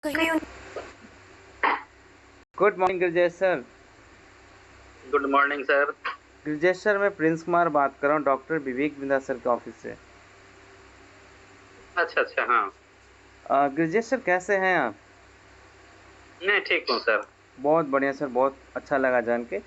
कहीं good morning Girjesh sir. Good morning sir. Girjesh sir, मैं Prince Kumar बात कर रहा हूँ डॉक्टर विवेक बिंदा सर के ऑफिस से। अच्छा अच्छा, हाँ। गिरजेश सर, कैसे हैं आप? मैं ठीक हूँ सर। बहुत बढ़िया सर, बहुत अच्छा लगा जान के।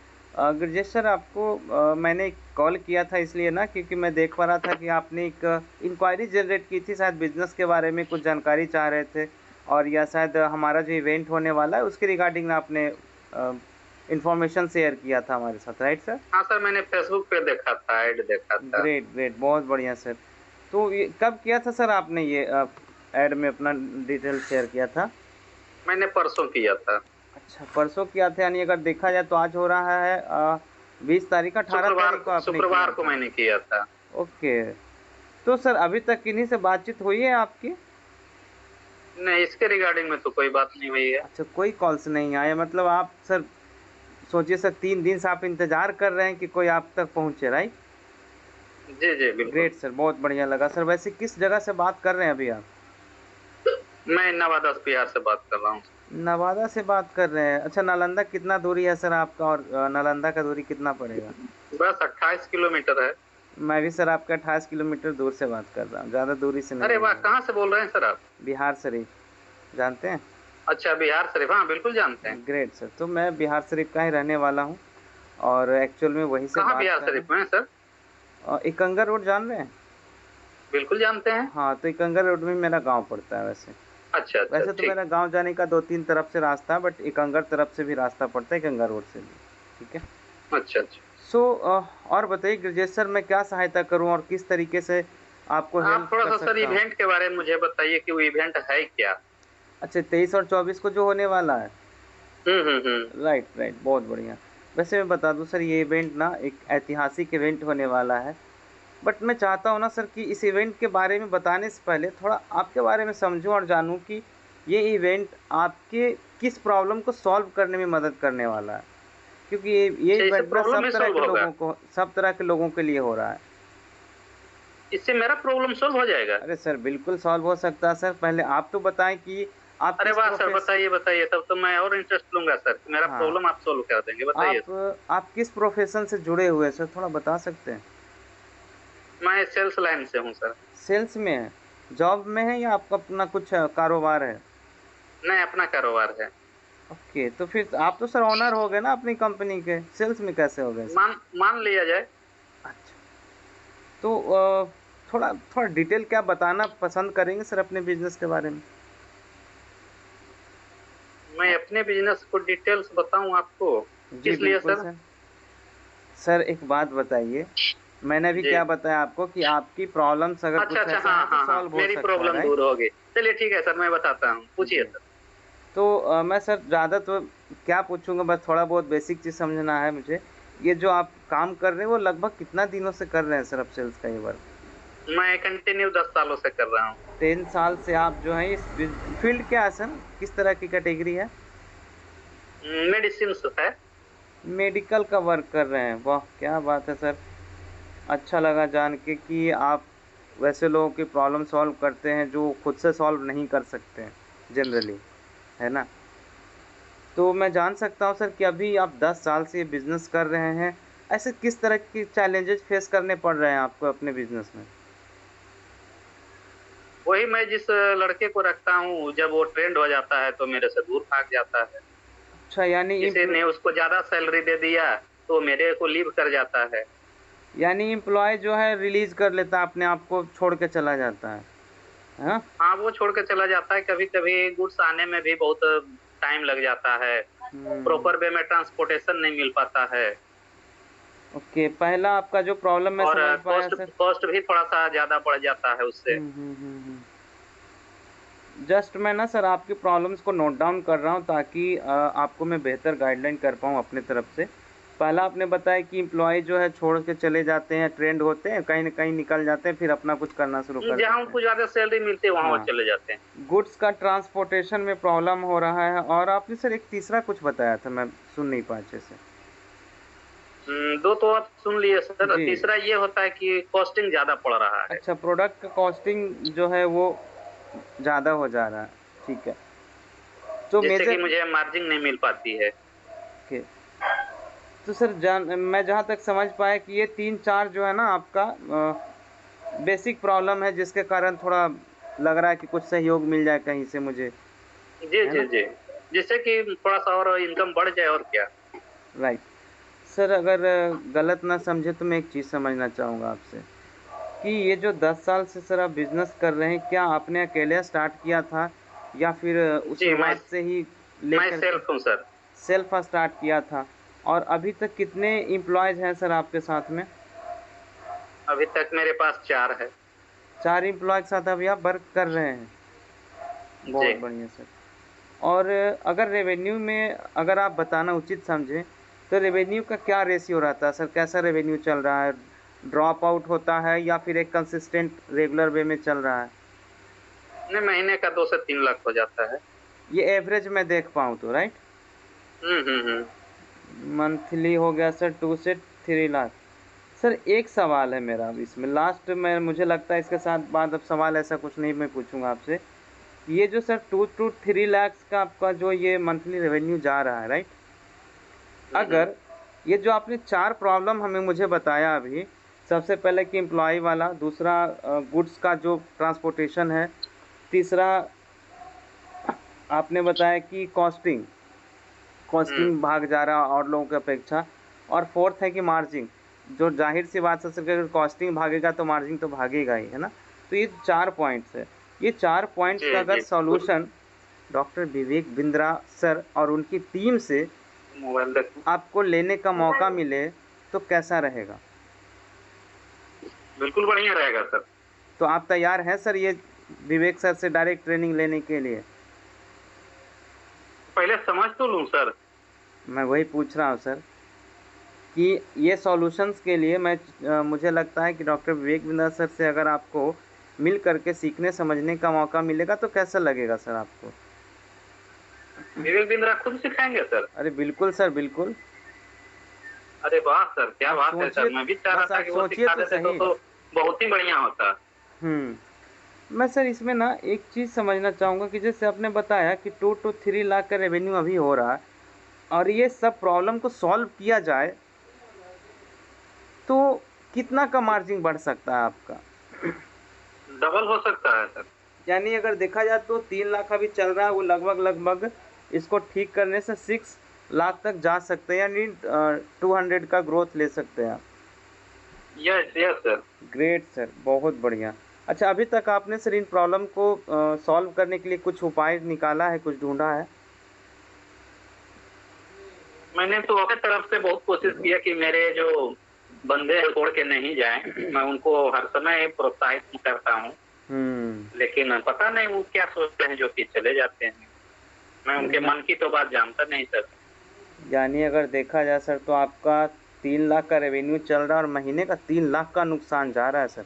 गिरजेश सर, आपको मैंने कॉल किया था इसलिए ना, क्योंकि मैं देख पा रहा था कि आपने एक इंक्वायरी जनरेट की थी, शायद बिजनेस के बारे में कुछ जानकारी चाह रहे थे, और या शायद हमारा जो इवेंट होने वाला है उसके रिगार्डिंग आपने इंफॉर्मेशन शेयर किया था हमारे साथ, राइट सर? हाँ सर, मैंने फेसबुक पे देखा था, ऐड देखा था। ग्रेट ग्रेट, बहुत बढ़िया सर। तो ये कब किया था सर आपने ये ऐड में अपना डिटेल शेयर किया था? मैंने परसों किया था। अच्छा, परसों किया था, यानी अगर देखा जाए तो आज हो रहा है 20 तारीख, 18 तारीख को आपने किया शुक्रवार को था। मैंने किया था। ओके। तो सर अभी तक किन्हीं से बातचीत हुई है आपकी? नहीं, इसके रिगार्डिंग में तो कोई बात नहीं हुई है। अच्छा, कोई कॉल्स नहीं आए, मतलब आप सर सोचिए सर, 3 दिन से आप इंतजार कर रहे हैं कि कोई आप तक पहुंचे, राइट? जी जी बिल्कुल। ग्रेट सर, बहुत बढ़िया लगा सर। वैसे किस जगह से बात कर रहे हैं अभी आप? मैं नवादा बिहार से बात कर रहा हूँ। नवादा से बात कर रहे हैं। अच्छा, नालंदा कितना दूरी है सर आपका, और नालंदा का दूरी कितना पड़ेगा? बस 28 किलोमीटर है। मैं भी सर आपका 28 किलोमीटर दूर से बात कर रहा हूँ, ज़्यादा दूरी से अरे नहीं वाह, है। कहाँ से बोल रहे हैं सर आप? बिहार शरीफ, जानते हैं? अच्छा, बिहार शरीफ, हाँ बिल्कुल जानते हैं। ग्रेट सर, तो मैं बिहार शरीफ का ही रहने वाला हूँ, और एक्चुअल में वहीं से कहाँ बात बिहार कर रहे शरीफ में है सर? हैं। इकंगर रोड जान रहे हैं? बिल्कुल जानते हैं। हाँ, तो इकंगर रोड में मेरा गांव पड़ता है वैसे। अच्छा अच्छा, वैसे तो ठीक। मेरा गांव जाने का 2-3 तरफ से रास्ता है, बट इकंगर तरफ से भी रास्ता पड़ता है, इकंगर रोड से भी। ठीक है। अच्छा अच्छा। सो और बताइए गिरजेश सर, मैं क्या सहायता करूं और किस तरीके से आपको आप हेल्प थोड़ा कर सा सर सकता हूं? इवेंट के बारे में मुझे बताइए कि वो इवेंट है क्या? अच्छा, 23 और 24 को जो होने वाला है। हम्म। राइट राइट, बहुत बढ़िया। वैसे मैं बता दूं सर, ये इवेंट ना एक ऐतिहासिक इवेंट होने वाला है। बट मैं चाहता हूँ ना सर कि इस इवेंट के बारे में बताने से पहले थोड़ा आपके बारे में समझूं और जानूं कि ये इवेंट आपके किस प्रॉब्लम को सॉल्व करने में मदद करने वाला है, क्योंकि ये अच्छा, इससे इवेंट ना प्रॉब्लम ही सॉल्व होगा? सब तरह के लोगों के लिए हो रहा है। इससे मेरा प्रॉब्लम सॉल्व हो जाएगा? अरे सर, बिल्कुल सॉल्व हो सकता है सर। पहले आप तो बताएं कि आप अरे किस वाह सर, प्रोफेस बताइए बताइए, तब तो मैं और इंटरेस्ट लूंगा सर कि मेरा हाँ, प्रॉब्लम आप सॉल्व कर देंगे, बताइए आप सर। आप किस प्रोफेशन से जुड़े हुए हैं सर, थोड़ा बता सकते हैं? मैं सेल्स लाइन से हूँ सर। सेल्स में है? जॉब में है या आपका अपना कुछ कारोबार है? नहीं, अपना कारोबार है। ओके, तो फिर आप तो सर ओनर हो गए ना अपनी कंपनी के, सेल्स में कैसे हो गए सर? मान मान लिया जाए। अच्छा, तो थोड़ा थोड़ा डिटेल क्या बताना पसंद करेंगे सर अपने बिजनेस के बारे में? मैं अपने बिजनेस को डिटेल्स बताऊं आपको? जी किस लिए बिल्कुल सर? सर। सर एक बात बताइए, मैंने अभी जी। क्या बताया आपको कि आपकी प्रॉब्लम्स अगर अच्छा कुछ अच्छा, ऐसा है हाँ तो हाँ हाँ, सॉल्व हो मेरी सकता है, प्रॉब्लम राइट? दूर होगी। चलिए ठीक है सर, मैं बताता हूँ, पूछिए जी। सर। तो मैं सर ज़्यादा तो क्या पूछूंगा, बस थोड़ा बहुत बेसिक चीज़ समझना है मुझे। ये जो आप काम कर रहे हैं वो लगभग कितना दिनों से कर रहे हैं सर, अब सेल्स का ये वर्क? मैं कंटिन्यू 10 सालों से कर रहा हूँ। 10 साल से आप जो है इस फील्ड क्या है सर, किस तरह की कैटेगरी है? मेडिसिन है। मेडिकल का वर्क कर रहे हैं, वाह क्या बात है सर। अच्छा लगा जान के कि आप वैसे लोगों की प्रॉब्लम सॉल्व करते हैं जो खुद से सॉल्व नहीं कर सकते हैं जनरली, है ना? तो मैं जान सकता हूँ सर कि अभी आप 10 साल से ये बिज़नेस कर रहे हैं, ऐसे किस तरह के चैलेंजेस फेस करने पड़ रहे हैं आपको अपने बिज़नेस में? वही, मैं जिस लड़के को रखता हूँ, जब वो ट्रेंड हो जाता है तो मेरे से दूर भाग जाता है। अच्छा, किसी ने उसको ज्यादा सैलरी दे दिया तो मेरे को लीव कर जाता है। यानी एम्प्लॉय जो है रिलीज़ कर लेता है अपने आप को, छोड़ के चला जाता है, हाँ? हाँ, वो छोड़ के चला जाता है। कभी कभी गुड्स आने में भी बहुत टाइम लग जाता है। हुँ, प्रॉपर वे में ट्रांसपोर्टेशन नहीं मिल पाता है। ओके, पहला आपका जो प्रॉब्लम मैं और समझ पाया कॉस्ट सर। कॉस्ट भी थोड़ा सा ज्यादा बढ़ जाता है उससे। हुँ। जस्ट मैं ना सर आपकी प्रॉब्लम्स को नोट डाउन कर रहा हूँ ताकि आपको मैं बेहतर गाइडलाइन कर पाऊँ अपने तरफ से। पहला आपने बताया कि एम्प्लॉयी जो है छोड़ के चले जाते हैं, ट्रेंड होते हैं, कहीं न कहीं निकल जाते हैं, फिर अपना कुछ करना शुरू कर जहाँ देते हैं। उनको ज्यादा सैलरी मिलती है वहां वो हाँ, चले जाते हैं। गुड्स का ट्रांसपोर्टेशन में प्रॉब्लम हो रहा है, और आपने सर एक तीसरा कुछ बताया था, मैं सुन नहीं पाया अच्छे से। दो तो आप सुन लिए सर, जी। तीसरा ये होता है कि कॉस्टिंग ज्यादा पड़ रहा है। अच्छा, प्रोडक्ट का कॉस्टिंग जो है वो ज़्यादा हो जा रहा है, ठीक है। तो जिससे कि मेजर मुझे मार्जिन नहीं मिल पाती है। ओके। तो सर मैं जहाँ तक समझ पाया कि ये 3-4 जो है ना आपका बेसिक प्रॉब्लम है, जिसके कारण थोड़ा लग रहा है कि कुछ सहयोग मिल जाए कहीं से मुझे, जी, है जी, ना? जी। जिससे कि थोड़ा-सा और इनकम बढ़ जाए और क्या। राइट। सर अगर गलत ना समझे तो मैं एक चीज़ समझना चाहूँगा आपसे कि ये जो 10 साल से सर आप बिज़नेस कर रहे हैं, क्या आपने अकेले स्टार्ट किया था या फिर जी, मैं शुरुआत से ही मैं लेकर के सेल्फ हूँ सर। सेल्फ स्टार्ट किया था? और अभी तक कितने एम्प्लॉइज़ हैं सर आपके साथ में? अभी तक मेरे पास 4 है। 4 एम्प्लॉय के साथ अभी आप वर्क कर रहे हैं। जी। बहुत बढ़िया सर। और अगर रेवेन्यू में अगर आप बताना उचित समझें, तो रेवेन्यू का क्या रेशियो रहता है सर? कैसा रेवेन्यू चल रहा है? ड्रॉप आउट होता है या फिर एक कंसिस्टेंट रेगुलर वे में चल रहा है? नहीं, महीने का 2 से 3 लाख हो जाता है। ये एवरेज मैं देख पाऊँ तो, राइट? हुँ, हुँ, हुँ। मंथली हो गया सर 2 से 3 लाख। सर एक सवाल है मेरा अब इसमें लास्ट में, मुझे लगता है इसके साथ बाद अब सवाल ऐसा कुछ नहीं मैं पूछूँगा आपसे। ये जो सर 2 टू 3 लाख का आपका जो ये मंथली रेवेन्यू जा रहा है, राइट? हुँ, हुँ। अगर ये जो आपने 4 प्रॉब्लम हमें मुझे बताया अभी, सबसे पहले कि एम्प्लॉयी वाला, दूसरा गुड्स का जो ट्रांसपोर्टेशन है, तीसरा आपने बताया कि कॉस्टिंग हुँ। कॉस्टिंग भाग जा रहा है और लोगों की अपेक्षा, और फोर्थ है कि मार्जिन, जो ज़ाहिर-सी बात है सर कि अगर कॉस्टिंग भागेगा तो मार्जिन तो भागेगा ही, है ना? तो ये 4 पॉइंट्स है। ये 4 पॉइंट्स जी, का अगर जी, बिल्कुल। सॉल्यूशन डॉक्टर विवेक बिंद्रा सर और उनकी टीम से मोबाइल देखूँ। आपको लेने का मौका मिले, तो कैसा रहेगा? बिल्कुल बढ़िया रहेगा सर। तो आप तैयार हैं सर ये विवेक सर से डायरेक्ट ट्रेनिंग लेने के लिए? पहले समझ तो लूँ सर। मैं वही पूछ रहा हूँ सर कि ये सॉल्यूशंस के लिए मुझे लगता है कि डॉक्टर विवेक बिंद्रा सर से अगर आपको मिल कर के सीखने समझने का मौका मिलेगा तो कैसा लगेगा सर आपको? विवेक बिंद्रा खुद सिखाएँगे सर? अरे बिल्कुल सर, बिल्कुल। अरे वाह सर! क्या आप बात है सर। सोचिए, मैं भी चाह रहा बस था आप कि वो सोचिए सिखा तो देते सही। तो बहुत ही बढ़िया होता। मैं सर इसमें ना एक चीज़ समझना चाहूँगा कि जैसे आपने बताया कि 2 टू 3 लाख का रेवेन्यू अभी हो रहा है और ये सब प्रॉब्लम को सॉल्व किया जाए, तो कितना का मार्जिन बढ़ सकता है आपका? डबल हो सकता है सर। यानी अगर देखा जाए तो 3 लाख अभी चल रहा है, वो लगभग-लगभग इसको ठीक करने से 6 लाख तक जा सकते हैं, यानी 200 का ग्रोथ ले सकते हैं आप। Yes, yes sir. Great sir, बहुत बढ़िया। अच्छा, अभी तक आपने सर इन प्रॉब्लम को सॉल्व करने के लिए कुछ उपाय निकाला है, कुछ ढूँढा है? मैंने तो अपने तरफ से बहुत कोशिश किया कि मेरे जो बंदे हैं छोड़ के नहीं जाएँ। मैं उनको हर समय प्रोत्साहित करता हूँ। हुँ। लेकिन पता नहीं वो क्या सोचते हैं जो कि चले जाते हैं। मैं उनके या मन की तो बात जानता नहीं सर। यानी अगर देखा जाए सर तो आपका 3 लाख का रेवेन्यू चल रहा है और महीने का 3 लाख का नुकसान जा रहा है सर,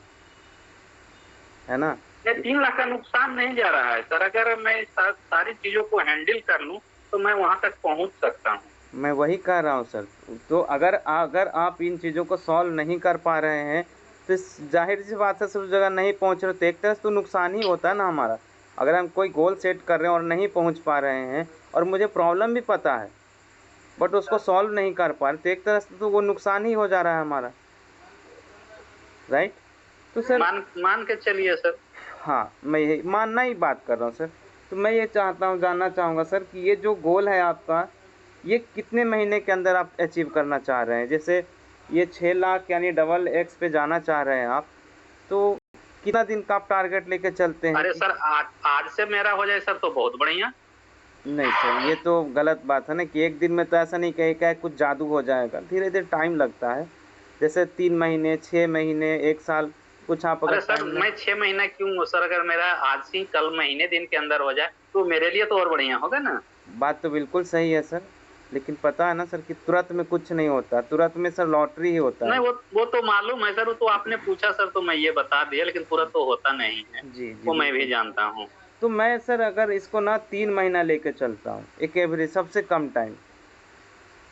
है ना? ये 3 लाख का नुकसान नहीं जा रहा है सर। अगर मैं सारी चीज़ों को हैंडल कर लूँ, तो मैं वहाँ तक पहुँच सकता हूँ। मैं वही कह रहा हूँ सर। तो अगर अगर आप इन चीज़ों को सॉल्व नहीं कर पा रहे हैं, तो ज़ाहिर-सी बात है सर उस जगह नहीं पहुँच रहे, तो एक तरह से तो नुकसान ही होता है ना हमारा। अगर हम कोई गोल सेट कर रहे हैं और नहीं पहुँच पा रहे हैं और मुझे प्रॉब्लम भी पता है, बट उसको सॉल्व नहीं कर पा रहे, तो एक तरह से तो वो नुकसान ही हो जा रहा है हमारा, राइट? तो सर मान मान के चलिए सर। हाँ, मैं यही मानना ही बात कर रहा हूँ सर। तो मैं ये चाहता हूँ, जानना चाहूँगा सर कि ये जो गोल है आपका, ये कितने महीने के अंदर आप अचीव करना चाह रहे हैं? जैसे ये 6 लाख यानी डबल एक्स पे जाना चाह रहे हैं आप, तो कितना दिन का आप टारगेट लेके चलते हैं अरे कि सर आज आज से मेरा हो जाए सर तो बहुत बढ़िया। नहीं सर, ये तो गलत बात है ना कि एक दिन में तो ऐसा नहीं कहेगा कुछ जादू हो जाएगा, धीरे-धीरे टाइम लगता है। जैसे 3 महीने, 6 महीने, 1 साल, कुछ आप अगर अरे सर टाइम लें। मैं 6 महीना क्यों सर, अगर मेरा आज से ही कल महीने दिन के अंदर हो जाए, तो मेरे लिए तो और बढ़िया होगा ना। बात तो बिल्कुल सही है सर, लेकिन पता है ना सर कि तुरंत में कुछ नहीं होता, तुरंत में सर लॉटरी ही होता नहीं है। वो तो मालूम है सर। वो तो आपने पूछा सर तो मैं ये बता दिया, लेकिन तुरंत तो होता नहीं है। जी, जी, वो मैं भी बिल्कुल। जानता हूँ। तो मैं सर अगर इसको ना 3 महीना लेके चलता हूँ, एक एवरेज सबसे कम टाइम,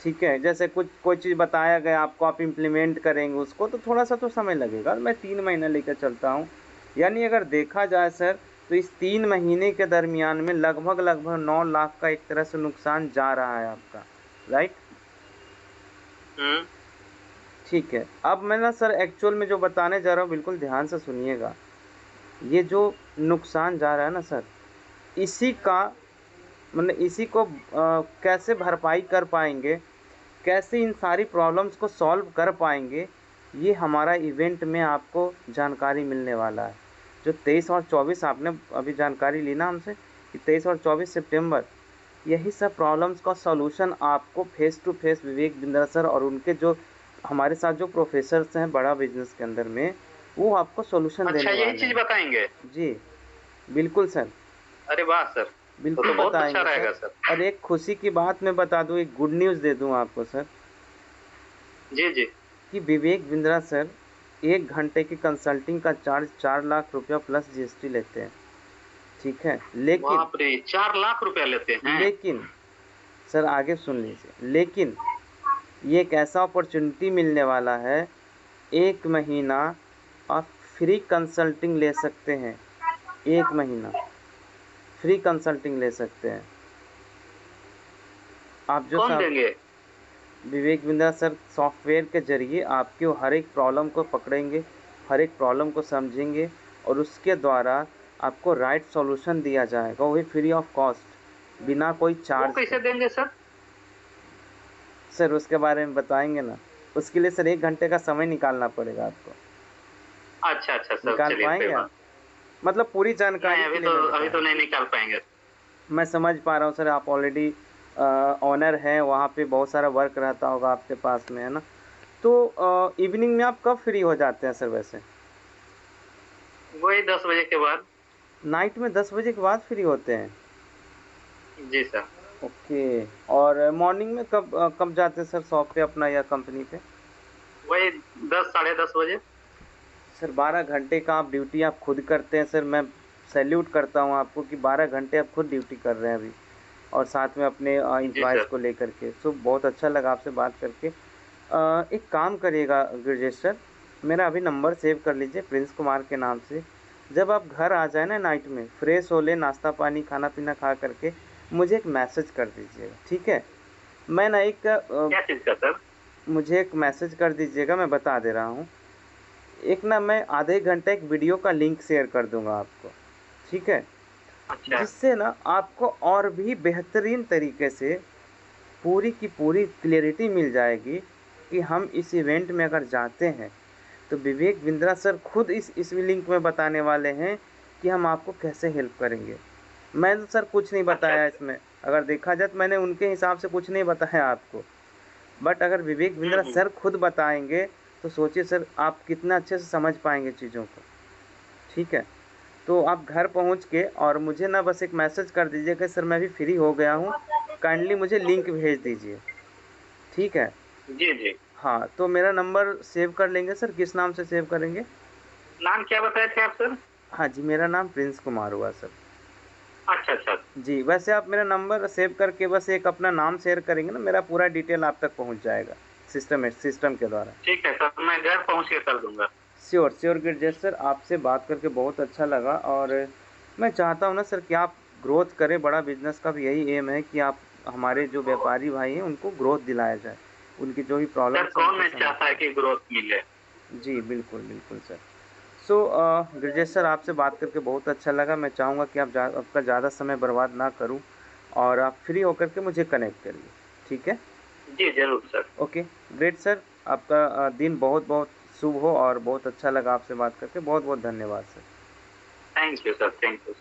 ठीक है? जैसे कुछ कोई चीज़ बताया गया आपको, आप इम्प्लीमेंट करेंगे उसको, तो थोड़ा-सा तो समय लगेगा। मैं 3 महीना लेकर चलता हूँ, यानी अगर देखा जाए सर, तो इस 3 महीने के दरमियान में लगभग 9 लाख का एक तरह से नुकसान जा रहा है आपका, राइट? ठीक है। अब मैं ना सर एक्चुअल में जो बताने जा रहा हूँ बिल्कुल ध्यान से सुनिएगा। ये जो नुकसान जा रहा है ना सर, इसी का मतलब इसी को कैसे भरपाई कर पाएंगे, कैसे इन सारी प्रॉब्लम्स को सॉल्व कर पाएंगे, ये हमारा इवेंट में आपको जानकारी मिलने वाला है। जो 23 और 24 आपने अभी जानकारी ली ना हमसे कि 23 और 24 सितंबर, यही सब प्रॉब्लम्स का सॉल्यूशन आपको face to face Vivek Bindra sir और उनके जो हमारे साथ जो प्रोफेसर्स हैं बड़ा बिजनेस के अंदर में, वो आपको सॉल्यूशन देने वाले हैं। यही चीज बताएंगे? जी बिल्कुल सर। अरे वाह सर, बिल्कुल तो बहुत बताएंगे अच्छा रहेगा सर। और एक खुशी की बात मैं बता दूं, एक गुड न्यूज़ दे दूं आपको सर। जी जी। कि विवेक बिंद्रा सर 1 घंटे की कंसल्टिंग का चार्ज 4 लाख रुपया प्लस जीएसटी लेते हैं, ठीक है? लेकिन बाप रे, 4 लाख रुपया लेते हैं? लेकिन सर आगे सुन लीजिए, लेकिन ये एक ऐसा अपॉर्चुनिटी मिलने वाला है, 1 महीना आप फ्री कंसल्टिंग ले सकते हैं, 1 महीना फ्री कंसल्टिंग ले सकते हैं आप। जो कौन देंगे? विवेक बिंद्रा सर सॉफ्टवेयर के ज़रिए आपके हर एक प्रॉब्लम को पकड़ेंगे, हर एक प्रॉब्लम को समझेंगे और उसके द्वारा आपको राइट सॉल्यूशन दिया जाएगा, वो भी फ्री ऑफ कॉस्ट, बिना कोई चार्ज। वो कैसे देंगे सर? सर उसके बारे में बताएंगे ना, उसके लिए सर 1 घंटे का समय निकालना पड़ेगा आपको। अच्छा अच्छा सर, निकाल चलिए पाएंगे आप? मतलब पूरी जानकारी नहीं, अभी तो नहीं निकाल पाएंगे। मैं समझ पा रहा हूँ सर, आप ऑलरेडी ऑनर हैं, वहाँ पे बहुत सारा वर्क रहता होगा आपके पास में, है ना? तो इवनिंग में आप कब फ्री हो जाते हैं सर वैसे? वही 10 बजे के बाद। नाइट में 10 बजे के बाद फ्री होते हैं? जी सर। ओके। और मॉर्निंग में कब जाते हैं सर शॉप पे अपना या कंपनी पे? वही 10 साढ़े 10 बजे। सर 12 घंटे का आप ड्यूटी आप खुद करते हैं सर, मैं सैल्यूट करता हूँ आपको कि 12 घंटे आप खुद ड्यूटी कर रहे हैं अभी, और साथ में अपने एम्प्लॉयज़ को लेकर के। सो बहुत अच्छा लगा आपसे बात करके। एक काम करिएगा गिरजेश सर, मेरा अभी नंबर सेव कर लीजिए प्रिंस कुमार के नाम से। जब आप घर आ जाए ना नाइट में, फ्रेश हो ले, नाश्ता पानी खाना पीना खा करके मुझे एक मैसेज कर दीजिएगा, ठीक है? मैं ना एक क्या चीज़ का सर? मुझे एक मैसेज कर दीजिएगा, मैं बता दे रहा हूँ। एक ना मैं आधे घंटे एक वीडियो का लिंक शेयर कर दूंगा आपको, ठीक है? अच्छा। जिससे ना आपको और भी बेहतरीन तरीके से पूरी की पूरी क्लियरिटी मिल जाएगी कि हम इस इवेंट में अगर जाते हैं तो विवेक बिंद्रा सर खुद इस लिंक में बताने वाले हैं कि हम आपको कैसे हेल्प करेंगे। मैं तो सर कुछ नहीं बताया इसमें, अगर देखा जाए तो मैंने उनके हिसाब से कुछ नहीं बताया आपको, बट अगर विवेक बिंद्रा सर खुद बताएंगे तो सोचिए सर आप कितना अच्छे से समझ पाएंगे चीज़ों को, ठीक है? तो आप घर पहुंच के और मुझे ना बस एक मैसेज कर दीजिए कि सर मैं भी फ्री हो गया हूं, काइंडली मुझे लिंक भेज दीजिए, ठीक है? जी जी। हाँ, तो मेरा नंबर सेव कर लेंगे सर, किस नाम से सेव करेंगे? नाम क्या बताए थे आप सर? हाँ जी, मेरा नाम प्रिंस कुमार हुआ सर। अच्छा अच्छा। जी, वैसे आप मेरा नंबर सेव करके बस एक अपना नाम शेयर करेंगे ना, मेरा पूरा डिटेल आप तक पहुंच जाएगा सिस्टम के द्वारा। ठीक है सर, मैं घर पहुंच के कर दूंगा। श्योर गिरजेश सर, आपसे बात करके बहुत अच्छा लगा और मैं चाहता हूँ ना सर कि आप ग्रोथ करें। बड़ा बिजनेस का भी यही एम है कि आप हमारे जो व्यापारी भाई हैं उनको ग्रोथ दिलाया जाए, उनकी जो भी प्रॉब्लम सर कौन नहीं चाहता है कि ग्रोथ मिले? जी बिल्कुल सर। सो गिरजेश सर, आपसे बात करके बहुत अच्छा लगा। मैं चाहूँगा कि आपका ज़्यादा समय बर्बाद ना करूँ और आप फ्री होकर के मुझे कनेक्ट करिए, ठीक है? जी जरूर सर। ओके ग्रेट सर, आपका दिन बहुत बहुत शुभ हो और बहुत अच्छा लगा आपसे बात करके। बहुत बहुत धन्यवाद sir. Thank you sir, thank you.